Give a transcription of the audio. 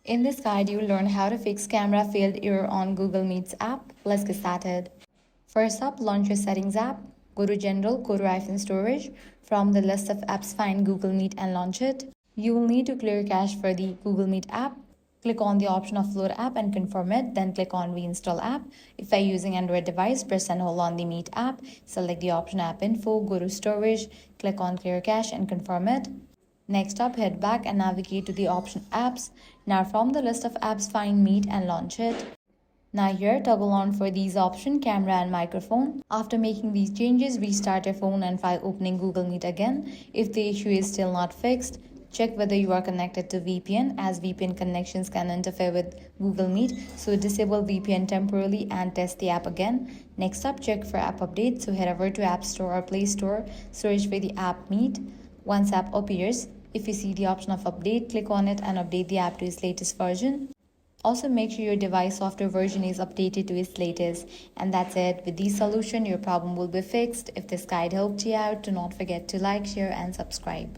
In this guide, you will learn how to fix camera failed error on Google Meets app. Let's get started. First up, launch your Settings app. Go to General, go to iPhone Storage. From the list of apps, find Google Meet and launch it. You will need to clear cache for the Google Meet app. Click on the option of Load app and confirm it. Then click on Reinstall app. If you are using Android device, press and hold on the Meet app. Select the option App Info, go to Storage, click on Clear Cache and confirm it. Next up, head back and navigate to the option Apps. Now from the list of apps, find Meet and launch it. Now here, toggle on for these options, camera and microphone. After making these changes, restart your phone and try opening Google Meet again. If the issue is still not fixed, check whether you are connected to VPN, as VPN connections can interfere with Google Meet. So disable VPN temporarily and test the app again. Next up, check for app updates. So head over to App Store or Play Store, search for the app Meet. Once app appears, if you see the option of update, click on it and update the app to its latest version. Also make sure your device software version is updated to its latest. And that's it. With this solution, your problem will be fixed. If this guide helped you out, do not forget to like, share and subscribe.